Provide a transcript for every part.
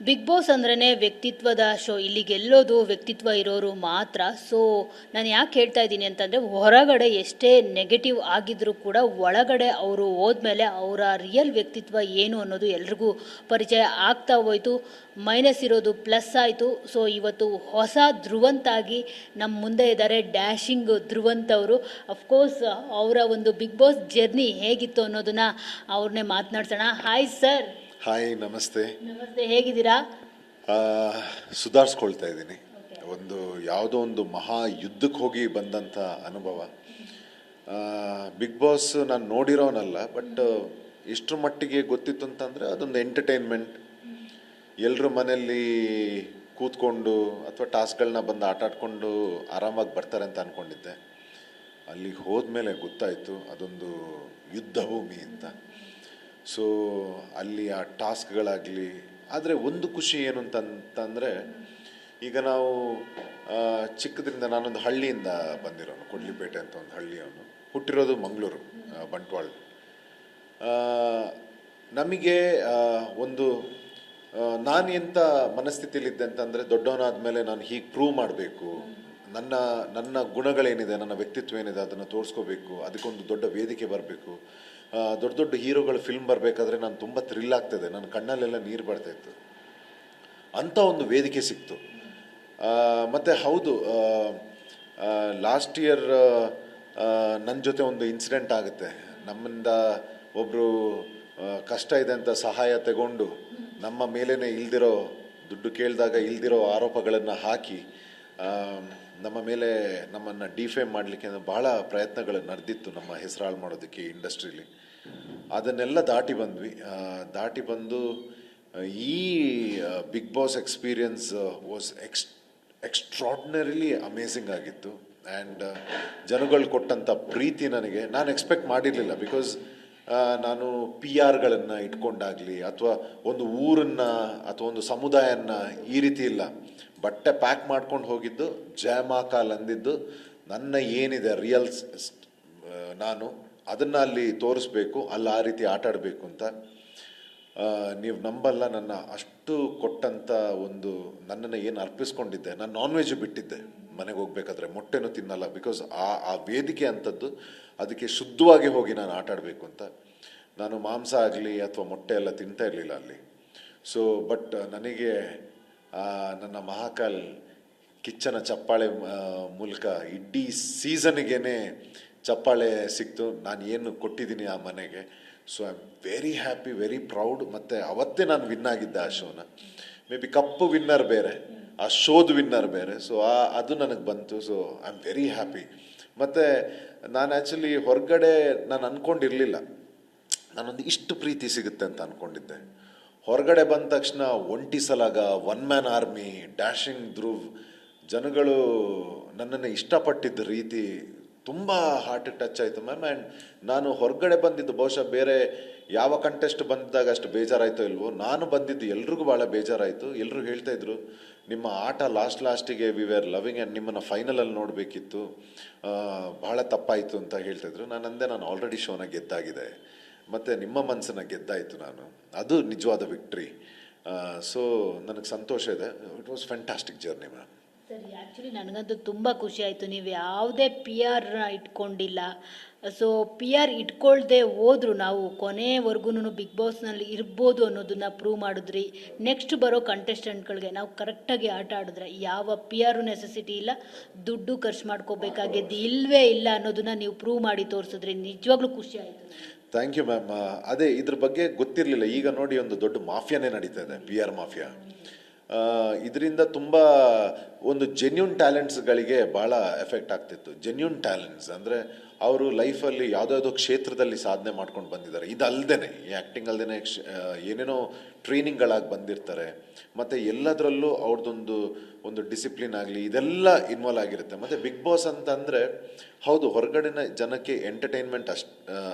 Big boss ಅಂದ್ರೇ ವ್ಯಕ್ತಿತ್ವದ show. ಇಲ್ಲಿ ಗೆಲ್ಲೋದು ವ್ಯಕ್ತಿತ್ವ ಇರೋರು ಮಾತ್ರ. ಸೊ ನಾನು ಯಾಕೆ ಹೇಳ್ತಾ ಇದ್ದೀನಿ ಅಂತಂದರೆ, ಹೊರಗಡೆ ಎಷ್ಟೇ ನೆಗೆಟಿವ್ ಆಗಿದ್ರೂ ಕೂಡ ಒಳಗಡೆ ಅವರು ಹೋದ್ಮೇಲೆ ಅವರ ರಿಯಲ್ ವ್ಯಕ್ತಿತ್ವ ಏನು ಅನ್ನೋದು ಎಲ್ರಿಗೂ ಪರಿಚಯ ಆಗ್ತಾ ಹೋಯಿತು. ಮೈನಸ್ ಇರೋದು ಪ್ಲಸ್ ಆಯಿತು. ಸೊ ಇವತ್ತು ಹೊಸ ಧ್ರುವಂತಾಗಿ ನಮ್ಮ ಮುಂದೆ ಇದ್ದಾರೆ ಡ್ಯಾಶಿಂಗ್ ಧ್ರುವಂತ್ ಅವರು. ಅಫ್ಕೋರ್ಸ್ ಅವರ ಒಂದು ಬಿಗ್ ಬಾಸ್ ಜರ್ನಿ ಹೇಗಿತ್ತು ಅನ್ನೋದನ್ನ ಅವ್ರನ್ನೇ ಮಾತನಾಡ್ಸೋಣ. Hi sir. ಹಾಯ್, ನಮಸ್ತೆ. ನಮಸ್ತೆ, ಹೇಗಿದ್ದೀರಾ? ಸುಧಾರಿಸ್ಕೊಳ್ತಾ ಇದ್ದೀನಿ. ಯಾವುದೋ ಒಂದು ಮಹಾ ಯುದ್ಧಕ್ಕೆ ಹೋಗಿ ಬಂದಂಥ ಅನುಭವ. ಬಿಗ್ ಬಾಸ್ ನಾನು ನೋಡಿರೋನಲ್ಲ, ಬಟ್ ಇಷ್ಟರ ಮಟ್ಟಿಗೆ ಗೊತ್ತಿತ್ತು ಅಂತಂದರೆ ಅದೊಂದು ಎಂಟರ್ಟೈನ್ಮೆಂಟ್. ಎಲ್ಲರೂ ಮನೆಯಲ್ಲಿ ಕೂತ್ಕೊಂಡು ಅಥವಾ ಟಾಸ್ಕ್ಗಳನ್ನ ಬಂದು ಆಟ ಆಡ್ಕೊಂಡು ಆರಾಮಾಗಿ ಬರ್ತಾರೆ ಅಂತ ಅಂದ್ಕೊಂಡಿದ್ದೆ. ಅಲ್ಲಿಗೆ ಹೋದ್ಮೇಲೆ ಗೊತ್ತಾಯಿತು ಅದೊಂದು ಯುದ್ಧ ಭೂಮಿ ಅಂತ. ಸೊ ಅಲ್ಲಿ ಆ ಟಾಸ್ಕ್ಗಳಾಗಲಿ, ಆದರೆ ಒಂದು ಖುಷಿ ಏನು ಅಂತಂದರೆ, ಈಗ ನಾವು ಚಿಕ್ಕದ್ರಿಂದ, ನಾನೊಂದು ಹಳ್ಳಿಯಿಂದ ಬಂದಿರೋನು, ಕೊಡ್ಲಿಪೇಟೆ ಅಂತ ಒಂದು ಹಳ್ಳಿಯವನು. ಹುಟ್ಟಿರೋದು ಮಂಗಳೂರು, ಬಂಟ್ವಾಳ. ನಮಗೆ ಒಂದು ನಾನು ಎಂಥ ಮನಸ್ಥಿತಿಯಲ್ಲಿದ್ದೆ ಅಂತಂದರೆ, ದೊಡ್ಡವನಾದಮೇಲೆ ನಾನು ಹೀಗೆ ಪ್ರೂವ್ ಮಾಡಬೇಕು, ನನ್ನ ಗುಣಗಳೇನಿದೆ, ನನ್ನ ವ್ಯಕ್ತಿತ್ವ ಏನಿದೆ ಅದನ್ನು ತೋರಿಸ್ಕೋಬೇಕು, ಅದಕ್ಕೊಂದು ದೊಡ್ಡ ವೇದಿಕೆ ಬರಬೇಕು. ದೊಡ್ಡ ದೊಡ್ಡ ಹೀರೋಗಳ ಫಿಲ್ಮ್ ಬರಬೇಕಾದ್ರೆ ನಾನು ತುಂಬ ಥ್ರಿಲ್ ಆಗ್ತದೆ, ನನ್ನ ಕಣ್ಣಲ್ಲೆಲ್ಲ ನೀರು ಬರ್ತಾಯಿತ್ತು. ಅಂಥ ಒಂದು ವೇದಿಕೆ ಸಿಕ್ತು. ಮತ್ತು ಹೌದು, ಲಾಸ್ಟ್ ಇಯರ್ ನನ್ನ ಜೊತೆ ಒಂದು ಇನ್ಸಿಡೆಂಟ್ ಆಗುತ್ತೆ. ನಮ್ಮಿಂದ ಒಬ್ಬರು ಕಷ್ಟ ಇದೆ ಅಂತ ಸಹಾಯ ತಗೊಂಡು ನಮ್ಮ ಮೇಲೇ ಇಲ್ದಿರೋ, ದುಡ್ಡು ಕೇಳಿದಾಗ ಇಲ್ದಿರೋ ಆರೋಪಗಳನ್ನು ಹಾಕಿ ನಮ್ಮ ಮೇಲೆ ನಮ್ಮನ್ನು ಡಿಫೇಮ್ ಮಾಡಲಿಕ್ಕೆ ಭಾಳ ಪ್ರಯತ್ನಗಳು ನಡೆದಿತ್ತು, ನಮ್ಮ ಹೆಸರು ಹಾಳು ಮಾಡೋದಕ್ಕೆ ಇಂಡಸ್ಟ್ರೀಲಿ. ಅದನ್ನೆಲ್ಲ ದಾಟಿ ಬಂದು ಈ Bigg Boss experience was extraordinarily amazing ಆಗಿತ್ತು. ಆ್ಯಂಡ್ ಜನಗಳು ಕೊಟ್ಟಂಥ ಪ್ರೀತಿ ನಾನು ಎಕ್ಸ್ಪೆಕ್ಟ್ ಮಾಡಿರಲಿಲ್ಲ. ಬಿಕಾಸ್ ನಾನು ಪಿ ಆರ್ಗಳನ್ನು ಇಟ್ಕೊಂಡಾಗಲಿ ಅಥವಾ ಒಂದು ಊರನ್ನು ಅಥವಾ ಒಂದು ಸಮುದಾಯನ ಈ ರೀತಿ ಇಲ್ಲ, ಬಟ್ಟೆ ಪ್ಯಾಕ್ ಮಾಡ್ಕೊಂಡು ಹೋಗಿದ್ದು, ಜಯಮಾಕಾಲ್ ಅಂದಿದ್ದು, ನನ್ನ ಏನಿದೆ ರಿಯಲ್ ನಾನು ಅದನ್ನು ಅಲ್ಲಿ ತೋರಿಸ್ಬೇಕು, ಅಲ್ಲಿ ಆ ರೀತಿ ಆಟ ಆಡಬೇಕು ಅಂತ. ನೀವು ನಂಬಲ್ಲ, ನನ್ನ ಅಷ್ಟು ಕೊಟ್ಟಂಥ ನನ್ನನ್ನು ಏನು ಅರ್ಪಿಸ್ಕೊಂಡಿದ್ದೆ. ನಾನು ನಾನ್ ವೆಜ್ ಬಿಟ್ಟಿದ್ದೆ ಮನೆಗೆ ಹೋಗ್ಬೇಕಾದ್ರೆ, ಮೊಟ್ಟೆನೂ ತಿನ್ನಲ್ಲ. ಬಿಕಾಸ್ ಆ ವೇದಿಕೆ ಅಂಥದ್ದು, ಅದಕ್ಕೆ ಶುದ್ಧವಾಗಿ ಹೋಗಿ ನಾನು ಆಟ ಆಡಬೇಕು ಅಂತ. ನಾನು ಮಾಂಸ ಆಗಲಿ ಅಥವಾ ಮೊಟ್ಟೆ ಎಲ್ಲ ತಿಂತಾ ಇರಲಿಲ್ಲ ಅಲ್ಲಿ. ಸೊ ಬಟ್ ನನಗೆ ನನ್ನ ಮಹಾಕಾಲ್ ಕಿಚ್ಚನ ಚಪ್ಪಾಳೆ ಮೂಲಕ ಇಡೀ ಸೀಸನ್ಗೇನೆ ಚಪ್ಪಾಳೆ ಸಿಕ್ತು. ನಾನು ಏನು ಕೊಟ್ಟಿದ್ದೀನಿ ಆ ಮನೆಗೆ. So I am very happy, very proud. ಮತ್ತು ಅವತ್ತೇ ನಾನು ವಿನ್ ಆಗಿದ್ದೆ ಆ ಶೋನ. ಮೇ ಬಿ ಕಪ್ಪು ವಿನ್ನರ್ ಬೇರೆ, ಆ ಶೋದು ವಿನ್ನರ್ ಬೇರೆ. ಸೊ ಅದು ನನಗೆ ಬಂತು. So I am very happy. ಮತ್ತು ನಾನು ಆ್ಯಕ್ಚುಲಿ ಹೊರಗಡೆ ನಾನು ಅಂದ್ಕೊಂಡಿರಲಿಲ್ಲ ನಾನೊಂದು ಇಷ್ಟು ಪ್ರೀತಿ ಸಿಗುತ್ತೆ ಅಂತ ಅಂದ್ಕೊಂಡಿದ್ದೆ. ಹೊರಗಡೆ ಬಂದ ತಕ್ಷಣ ಒಂಟಿ ಸಲಾಗ, one man army, dashing Dhruv, ಜನಗಳು ನನ್ನನ್ನು ಇಷ್ಟಪಟ್ಟಿದ್ದ ರೀತಿ ತುಂಬ ಹಾರ್ಟಿಗೆ ಟಚ್ ಆಯಿತು ಮ್ಯಾಮ್. ಆ್ಯಂಡ್ ನಾನು ಹೊರಗಡೆ ಬಂದಿದ್ದು ಬಹುಶಃ ಬೇರೆ ಯಾವ ಕಂಟೆಸ್ಟ್ ಬಂದಾಗ ಅಷ್ಟು ಬೇಜಾರಾಯಿತೋ ಇಲ್ವೋ, ನಾನು ಬಂದಿದ್ದು ಎಲ್ರಿಗೂ ಭಾಳ ಬೇಜಾರಾಯಿತು. ಎಲ್ಲರೂ ಹೇಳ್ತಾಯಿದ್ರು, ನಿಮ್ಮ ಆಟ ಲಾಸ್ಟಿಗೆ ವಿ ವೇರ್ ಲವಿಂಗ್ ಆ್ಯಂಡ್ ನಿಮ್ಮನ್ನು ಫೈನಲಲ್ಲಿ ನೋಡಬೇಕಿತ್ತು, ಭಾಳ ತಪ್ಪಾಯಿತು ಅಂತ ಹೇಳ್ತಾಯಿದ್ರು. ನಾನು ಆಲ್ರೆಡಿ ಶೋನ ಗೆದ್ದಾಗಿದೆ, ಮತ್ತು ನಿಮ್ಮ ಮನಸ್ಸನ್ನು ಗೆದ್ದಾಯಿತು ನಾನು. ಅದು ನಿಜವಾದ ವಿಕ್ಟ್ರಿ. ಸೊ ನನಗೆ ಸಂತೋಷ ಇದೆ. It was fantastic journey ma'am. ಸರಿ, ಆ್ಯಕ್ಚುಲಿ ನನಗಂತೂ ತುಂಬ ಖುಷಿ ಆಯಿತು. ನೀವು ಯಾವುದೇ ಪಿ ಆರ್ನ ಇಟ್ಕೊಂಡಿಲ್ಲ. ಸೊ ಪಿ ಆರ್ ಇಟ್ಕೊಳ್ದೆ ಹೋದ್ರು ನಾವು ಕೊನೆವರೆಗೂ ಬಿಗ್ ಬಾಸ್ನಲ್ಲಿ ಇರ್ಬೋದು ಅನ್ನೋದನ್ನು ಪ್ರೂವ್ ಮಾಡಿದ್ರಿ. ನೆಕ್ಸ್ಟ್ ಬರೋ ಕಂಟೆಸ್ಟೆಂಟ್ಗಳಿಗೆ ನಾವು ಕರೆಕ್ಟಾಗಿ ಆಟ ಆಡಿದ್ರೆ ಯಾವ ಪಿ ಆರು ನೆಸೆಸಿಟಿ ಇಲ್ಲ, ದುಡ್ಡು ಖರ್ಚು ಮಾಡ್ಕೋಬೇಕಾಗಿದ್ದು ಇಲ್ಲವೇ ಇಲ್ಲ ಅನ್ನೋದನ್ನು ನೀವು ಪ್ರೂವ್ ಮಾಡಿ ತೋರಿಸಿದ್ರಿ. ನಿಜವಾಗ್ಲೂ ಖುಷಿ ಆಯಿತು. Thank you ma'am. ಅದೇ ಇದ್ರ ಬಗ್ಗೆ ಗೊತ್ತಿರಲಿಲ್ಲ. ಈಗ ನೋಡಿ, ಒಂದು ದೊಡ್ಡ ಮಾಫಿಯಾನೇ ನಡೀತಾ ಇದೆ, ಪಿ ಆರ್ ಮಾಫಿಯಾ. ಇದರಿಂದ ತುಂಬ ಒಂದು ಜೆನ್ಯೂನ್ ಟ್ಯಾಲೆಂಟ್ಸ್ಗಳಿಗೆ ಭಾಳ ಎಫೆಕ್ಟ್ ಆಗ್ತಿತ್ತು. ಜೆನ್ಯೂನ್ ಟ್ಯಾಲೆಂಟ್ಸ್ ಅಂದರೆ ಅವರು ಲೈಫಲ್ಲಿ ಯಾವುದಾವುದೋ ಕ್ಷೇತ್ರದಲ್ಲಿ ಸಾಧನೆ ಮಾಡ್ಕೊಂಡು ಬಂದಿದ್ದಾರೆ. ಇದಲ್ದೇ, ಈ ಆ್ಯಕ್ಟಿಂಗ್ ಅಲ್ಲದೆ ಏನೇನೋ ಟ್ರೈನಿಂಗ್ಗಳಾಗಿ ಬಂದಿರ್ತಾರೆ. ಮತ್ತು ಎಲ್ಲದರಲ್ಲೂ ಅವ್ರದ್ದೊಂದು ಡಿಸಿಪ್ಲಿನ್ ಆಗಲಿ, ಇದೆಲ್ಲ ಇನ್ವಾಲ್ವ್ ಆಗಿರುತ್ತೆ. ಮತ್ತು ಬಿಗ್ ಬಾಸ್ ಅಂತಂದರೆ ಹೌದು, ಹೊರಗಡೆನ ಜನಕ್ಕೆ ಎಂಟರ್ಟೈನ್ಮೆಂಟ್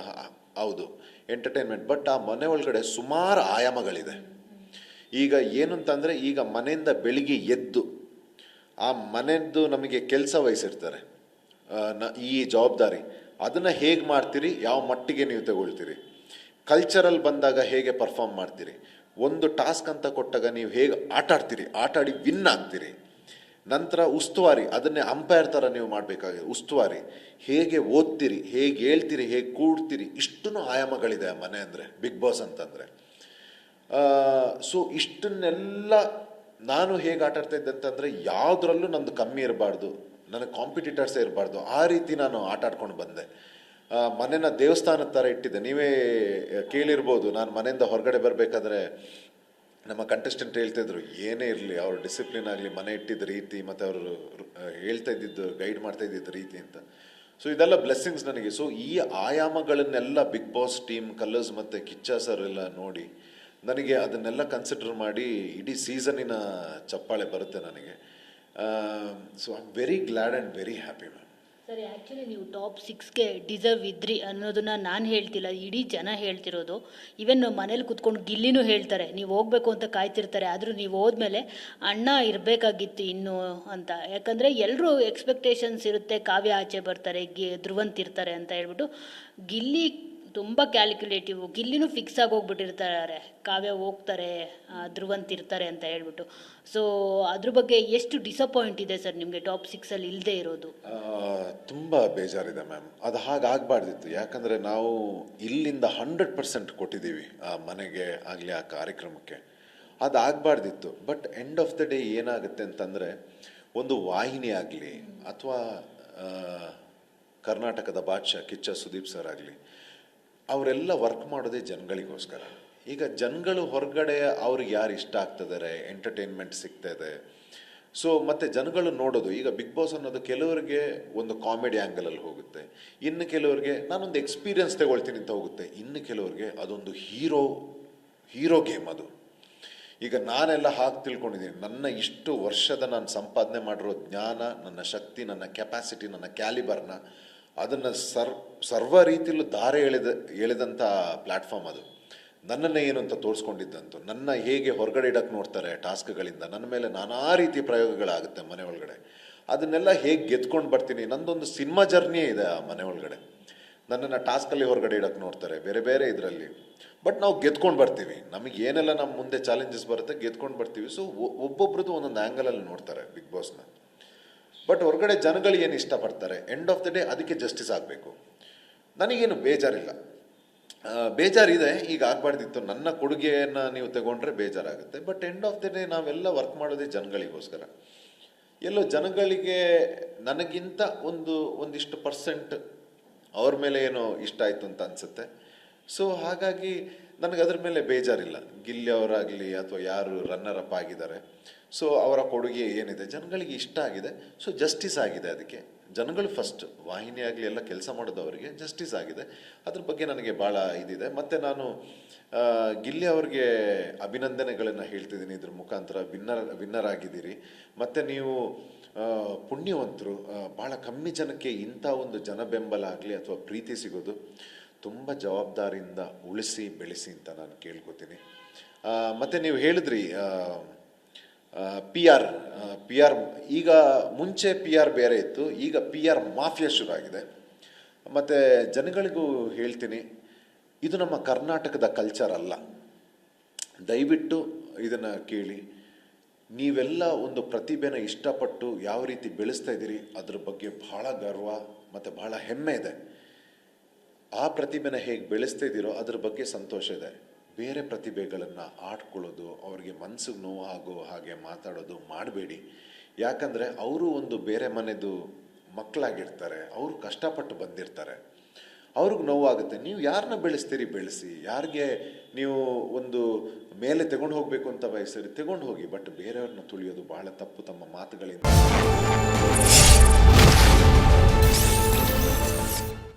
ಹೌದು ಎಂಟರ್ಟೈನ್ಮೆಂಟ್, ಬಟ್ ಆ ಮನೆ ಒಳಗಡೆ ಸುಮಾರು ಆಯಾಮಗಳಿದೆ. ಈಗ ಏನು ಅಂತಂದರೆ, ಈಗ ಮನೆಯಿಂದ ಬೆಳಿಗ್ಗೆ ಎದ್ದು ಆ ಮನೆಯದ್ದು ನಮಗೆ ಕೆಲಸ ವಹಿಸಿರ್ತಾರೆ, ಈ ಜವಾಬ್ದಾರಿ, ಅದನ್ನು ಹೇಗೆ ಮಾಡ್ತೀರಿ, ಯಾವ ಮಟ್ಟಿಗೆ ನೀವು ತಗೊಳ್ತೀರಿ, ಕಲ್ಚರಲ್ ಬಂದಾಗ ಹೇಗೆ ಪರ್ಫಾರ್ಮ್ ಮಾಡ್ತೀರಿ, ಒಂದು ಟಾಸ್ಕ್ ಅಂತ ಕೊಟ್ಟಾಗ ನೀವು ಹೇಗೆ ಆಟಾಡಿ ವಿನ್ ಆಗ್ತೀರಿ. ನಂತರ ಉಸ್ತುವಾರಿ, ಅದನ್ನೇ ಅಂಪೈರ್ ಥರ ನೀವು ಮಾಡಬೇಕಾಗಿದೆ. ಉಸ್ತುವಾರಿ ಹೇಗೆ ಓದ್ತೀರಿ, ಹೇಗೆ ಹೇಳ್ತೀರಿ, ಹೇಗೆ ಕೂಡ್ತೀರಿ, ಇಷ್ಟೂ ಆಯಾಮಗಳಿದೆ ಆ ಮನೆ ಅಂದರೆ, ಬಿಗ್ ಬಾಸ್ ಅಂತಂದರೆ. ಸೊ ಇಷ್ಟನ್ನೆಲ್ಲ ನಾನು ಹೇಗೆ ಆಟಾಡ್ತಾ ಇದ್ದೆ ಅಂತಂದರೆ, ಯಾವುದ್ರಲ್ಲೂ ನಂದು ಕಮ್ಮಿ ಇರಬಾರ್ದು, ನನಗೆ ಕಾಂಪಿಟೇಟರ್ಸೇ ಇರಬಾರ್ದು, ಆ ರೀತಿ ನಾನು ಆಟಾಡ್ಕೊಂಡು ಬಂದೆ. ಮನೆನ ದೇವಸ್ಥಾನದ ಥರ ಇಟ್ಟಿದ್ದೆ. ನೀವೇ ಕೇಳಿರ್ಬೋದು, ನಾನು ಮನೆಯಿಂದ ಹೊರಗಡೆ ಬರಬೇಕಾದ್ರೆ ನಮ್ಮ ಕಂಟೆಸ್ಟೆಂಟ್ ಹೇಳ್ತಾಯಿದ್ರು, ಏನೇ ಇರಲಿ ಅವ್ರ ಡಿಸಿಪ್ಲಿನ್ ಆಗಲಿ, ಮನೆ ಇಟ್ಟಿದ್ದ ರೀತಿ ಮತ್ತು ಅವರು ಹೇಳ್ತಾ ಇದ್ದಿದ್ದು, ಗೈಡ್ ಮಾಡ್ತಾ ಇದ್ದಿದ್ದ ರೀತಿ ಅಂತ. ಸೊ ಇದೆಲ್ಲ ಬ್ಲೆಸ್ಸಿಂಗ್ಸ್ ನನಗೆ. ಸೊ ಈ ಆಯಾಮಗಳನ್ನೆಲ್ಲ ಬಿಗ್ ಬಾಸ್ ಟೀಮ್, ಕಲರ್ಸ್ ಮತ್ತು ಕಿಚ್ಚ ಸರ್ ಎಲ್ಲ ನೋಡಿ ನನಗೆ ಅದನ್ನೆಲ್ಲ ಕನ್ಸಿಡರ್ ಮಾಡಿ ಇಡೀ ಸೀಸನ್ನಿನ ಚಪ್ಪಾಳೆ ಬರುತ್ತೆ ನನಗೆ. So I am very glad and very happy ma'am. ಸರಿ, ಆ್ಯಕ್ಚುಲಿ ನೀವು ಟಾಪ್ 6ಗೆ ಡಿಸರ್ವ್ ಇದ್ರಿ ಅನ್ನೋದನ್ನ ನಾನು ಹೇಳ್ತಿಲ್ಲ, ಇಡೀ ಜನ ಹೇಳ್ತಿರೋದು. ಈವನ್ ಮನೇಲಿ ಕುತ್ಕೊಂಡು ಗಿಲ್ಲಿನೂ ಹೇಳ್ತಾರೆ, ನೀವು ಹೋಗ್ಬೇಕು ಅಂತ ಕಾಯ್ತಿರ್ತಾರೆ, ಆದರೂ ನೀವು ಹೋದ್ಮೇಲೆ ಅಣ್ಣ ಇರಬೇಕಾಗಿತ್ತು ಇನ್ನೂ ಅಂತ. ಯಾಕಂದರೆ ಎಲ್ಲರೂ ಎಕ್ಸ್ಪೆಕ್ಟೇಷನ್ಸ್ ಇರುತ್ತೆ, ಕಾವ್ಯ ಆಚೆ ಬರ್ತಾರೆ, ಧ್ರುವಂತ್ ಇರ್ತಾರೆ ಅಂತ ಹೇಳ್ಬಿಟ್ಟು. ಗಿಲ್ಲಿ ತುಂಬ ಕ್ಯಾಲ್ಕುಲೇಟಿವ್, ಗಿಲ್ಲಿನೂ ಫಿಕ್ಸ್ ಆಗಿ ಹೋಗ್ಬಿಟ್ಟಿರ್ತಾರೆ, ಕಾವ್ಯ ಹೋಗ್ತಾರೆ, ಧ್ರುವಂತ್ ಇರ್ತಾರೆ ಅಂತ ಹೇಳ್ಬಿಟ್ಟು. ಸೊ ಅದ್ರ ಬಗ್ಗೆ ಎಷ್ಟು ಡಿಸಪಾಯಿಂಟ್ ಇದೆ ಸರ್ ನಿಮಗೆ ಟಾಪ್ 6ಅಲ್ಲಿ ಇಲ್ಲದೆ ಇರೋದು? ತುಂಬ ಬೇಜಾರಿದೆ ಮ್ಯಾಮ್. ಅದು ಹಾಗಾಗಬಾರ್ದಿತ್ತು. ಯಾಕಂದರೆ ನಾವು ಇಲ್ಲಿಂದ 100% ಕೊಟ್ಟಿದ್ದೀವಿ ಆ ಮನೆಗೆ ಆಗಲಿ, ಆ ಕಾರ್ಯಕ್ರಮಕ್ಕೆ. ಅದು ಆಗಬಾರ್ದಿತ್ತು. But end of the day ಏನಾಗುತ್ತೆ ಅಂತಂದರೆ, ಒಂದು ವಾಹಿನಿ ಆಗಲಿ ಅಥವಾ ಕರ್ನಾಟಕದ ಬಾದ್ಶಾ ಕಿಚ್ಚ ಸುದೀಪ್ ಸರ್ ಆಗಲಿ, ಅವರೆಲ್ಲ ವರ್ಕ್ ಮಾಡೋದೇ ಜನಗಳಿಗೋಸ್ಕರ. ಈಗ ಜನಗಳು ಹೊರಗಡೆ ಅವ್ರಿಗೆ ಯಾರು ಇಷ್ಟ ಆಗ್ತಿದ್ದಾರೆ, ಎಂಟರ್ಟೈನ್ಮೆಂಟ್ ಸಿಗ್ತಾಯಿದೆ. ಸೊ ಮತ್ತು ಜನಗಳು ನೋಡೋದು, ಈಗ ಬಿಗ್ ಬಾಸ್ ಅನ್ನೋದು ಕೆಲವರಿಗೆ ಒಂದು ಕಾಮಿಡಿ ಆ್ಯಂಗಲಲ್ಲಿ ಹೋಗುತ್ತೆ, ಇನ್ನು ಕೆಲವರಿಗೆ ನಾನೊಂದು ಎಕ್ಸ್ಪೀರಿಯನ್ಸ್ ತಗೊಳ್ತೀನಿ ಅಂತ ಹೋಗುತ್ತೆ, ಇನ್ನು ಕೆಲವರಿಗೆ ಅದೊಂದು ಹೀರೋ ಗೇಮ್ ಅದು. ಈಗ ನಾನೆಲ್ಲ ಹಾಗೆ ತಿಳ್ಕೊಂಡಿದ್ದೀನಿ, ನನ್ನ ಇಷ್ಟು ವರ್ಷದ ನಾನು ಸಂಪಾದನೆ ಮಾಡಿರೋ ಜ್ಞಾನ, ನನ್ನ ಶಕ್ತಿ, ನನ್ನ ಕೆಪಾಸಿಟಿ, ನನ್ನ ಕ್ಯಾಲಿಬರ್ನ ಅದನ್ನು ಸರ್ವ ರೀತಿಯಲ್ಲೂ ದಾರೆ ಎಳೆದಂಥ ಪ್ಲ್ಯಾಟ್ಫಾರ್ಮ್ ಅದು. ನನ್ನನ್ನು ಏನು ಅಂತ ತೋರಿಸ್ಕೊಂಡಿದ್ದಂತು, ನನ್ನ ಹೇಗೆ ಹೊರಗಡೆ ಇಡಕ್ಕೆ ನೋಡ್ತಾರೆ ಟಾಸ್ಕ್ಗಳಿಂದ, ನನ್ನ ಮೇಲೆ ನಾನಾ ರೀತಿ ಪ್ರಯೋಗಗಳಾಗುತ್ತೆ ಮನೆ ಒಳಗಡೆ. ಅದನ್ನೆಲ್ಲ ಹೇಗೆ ಗೆದ್ಕೊಂಡು ಬರ್ತೀನಿ, ನಂದೊಂದು ಸಿನಿಮಾ ಜರ್ನಿಯೇ ಇದೆ ಆ ಮನೆ ಒಳಗಡೆ. ನನ್ನನ್ನು ಟಾಸ್ಕಲ್ಲಿ ಹೊರಗಡೆ ಇಡಕ್ಕೆ ನೋಡ್ತಾರೆ, ಬೇರೆ ಬೇರೆ ಇದರಲ್ಲಿ. ಬಟ್ ನಾವು ಗೆದ್ಕೊಂಡು ಬರ್ತೀವಿ, ನಮಗೆ ಏನೆಲ್ಲ ನಮ್ಮ ಮುಂದೆ ಚಾಲೆಂಜಸ್ ಬರುತ್ತೆ ಗೆದ್ಕೊಂಡು ಬರ್ತೀವಿ. ಸೊ ಒಬ್ಬೊಬ್ರದ್ದು ಒಂದೊಂದು ಆ್ಯಂಗಲಲ್ಲಿ ನೋಡ್ತಾರೆ ಬಿಗ್ ಬಾಸ್ನ. ಬಟ್ ಹೊರಗಡೆ ಜನಗಳು ಏನು ಇಷ್ಟಪಡ್ತಾರೆ, ಎಂಡ್ ಆಫ್ ದ ಡೇ ಅದಕ್ಕೆ ಜಸ್ಟಿಸ್ ಆಗಬೇಕು. ನನಗೇನು ಬೇಜಾರಿಲ್ಲ, ಬೇಜಾರಿದೆ, ಈಗ ಆಗಬಾರ್ದಿತ್ತು, ನನ್ನ ಕೊಡುಗೆಯನ್ನು ನೀವು ತಗೊಂಡ್ರೆ ಬೇಜಾರಾಗುತ್ತೆ. But end of the day ನಾವೆಲ್ಲ ವರ್ಕ್ ಮಾಡೋದೇ ಜನಗಳಿಗೋಸ್ಕರ. ಎಲ್ಲೋ ಜನಗಳಿಗೆ ನನಗಿಂತ ಒಂದಿಷ್ಟು ಪರ್ಸೆಂಟ್ ಅವ್ರ ಮೇಲೆ ಏನೋ ಇಷ್ಟ ಆಯಿತು ಅಂತ ಅನಿಸುತ್ತೆ. ಸೊ ಹಾಗಾಗಿ ನನಗೆ ಅದ್ರ ಮೇಲೆ ಬೇಜಾರಿಲ್ಲ. ಗಿಲ್ಲಿ ಅವರಾಗಲಿ ಅಥವಾ ಯಾರು ರನ್ನರ್ ಅಪ್ ಆಗಿದ್ದಾರೆ, ಸೊ ಅವರ ಕೊಡುಗೆ ಏನಿದೆ ಜನಗಳಿಗೆ ಇಷ್ಟ ಆಗಿದೆ. ಸೊ ಜಸ್ಟಿಸ್ ಆಗಿದೆ, ಅದಕ್ಕೆ ಜನಗಳು ಫಸ್ಟ್, ವಾಹಿನಿ ಆಗಲಿ ಎಲ್ಲ ಕೆಲಸ ಮಾಡೋದವರಿಗೆ ಜಸ್ಟಿಸ್ ಆಗಿದೆ. ಅದ್ರ ಬಗ್ಗೆ ನನಗೆ ಭಾಳ ಇದಿದೆ. ಮತ್ತು ನಾನು ಗಿಲ್ಲಿ ಅವ್ರಿಗೆ ಅಭಿನಂದನೆಗಳನ್ನು ಹೇಳ್ತಿದ್ದೀನಿ, ಇದ್ರ ಮುಖಾಂತರ ವಿನ್ನರ್ ಆಗಿದ್ದೀರಿ. ಮತ್ತು ನೀವು ಪುಣ್ಯವಂತರು. ಭಾಳ ಕಮ್ಮಿ ಜನಕ್ಕೆ ಇಂಥ ಒಂದು ಜನ ಬೆಂಬಲ ಆಗಲಿ ಅಥವಾ ಪ್ರೀತಿ ಸಿಗೋದು. ತುಂಬ ಜವಾಬ್ದಾರಿಯಿಂದ ಉಳಿಸಿ ಬೆಳೆಸಿ ಅಂತ ನಾನು ಕೇಳ್ಕೊತೀನಿ. ಮತ್ತು ನೀವು ಹೇಳಿದ್ರಿ ಪಿ ಆರ್ ಈಗ ಮುಂಚೆ ಪಿ ಆರ್ ಬೇರೆ ಇತ್ತು, ಈಗ ಪಿ ಆರ್ ಮಾಫಿಯಾ ಶುರು ಆಗಿದೆ. ಮತ್ತು ಜನಗಳಿಗೂ ಹೇಳ್ತೀನಿ, ಇದು ನಮ್ಮ ಕರ್ನಾಟಕದ ಕಲ್ಚರ್ ಅಲ್ಲ. ದಯವಿಟ್ಟು ಇದನ್ನು ಕೇಳಿ. ನೀವೆಲ್ಲ ಒಂದು ಪ್ರತಿಭೆನ ಇಷ್ಟಪಟ್ಟು ಯಾವ ರೀತಿ ಬೆಳೆಸ್ತಾ ಇದ್ದೀರಿ ಅದ್ರ ಬಗ್ಗೆ ಭಾಳ ಗರ್ವ ಮತ್ತು ಭಾಳ ಹೆಮ್ಮೆ ಇದೆ. ಆ ಪ್ರತಿಭೆನ ಹೇಗೆ ಬೆಳೆಸ್ತಾ ಇದ್ದೀರೋ ಅದ್ರ ಬಗ್ಗೆ ಸಂತೋಷ ಇದೆ. ಬೇರೆ ಪ್ರತಿಭೆಗಳನ್ನು ಆಡ್ಕೊಳ್ಳೋದು, ಅವ್ರಿಗೆ ಮನಸ್ಸಿಗೆ ನೋವು ಆಗೋ ಹಾಗೆ ಮಾತಾಡೋದು ಮಾಡಬೇಡಿ. ಯಾಕಂದರೆ ಅವರು ಒಂದು ಬೇರೆ ಮನೆದು ಮಕ್ಕಳಾಗಿರ್ತಾರೆ, ಅವರು ಕಷ್ಟಪಟ್ಟು ಬಂದಿರ್ತಾರೆ, ಅವ್ರಿಗೆ ನೋವಾಗುತ್ತೆ. ನೀವು ಯಾರನ್ನ ಬೆಳೆಸ್ತೀರಿ ಬೆಳೆಸಿ, ಯಾರಿಗೆ ನೀವು ಒಂದು ಮೇಲೆ ತಗೊಂಡು ಹೋಗಬೇಕು ಅಂತ ಬಯಸ್ತೀರಿ ತಗೊಂಡು ಹೋಗಿ. ಬಟ್ ಬೇರೆಯವ್ರನ್ನ ತುಳಿಯೋದು ಭಾಳ ತಪ್ಪು ತಮ್ಮ ಮಾತುಗಳಿಂದ.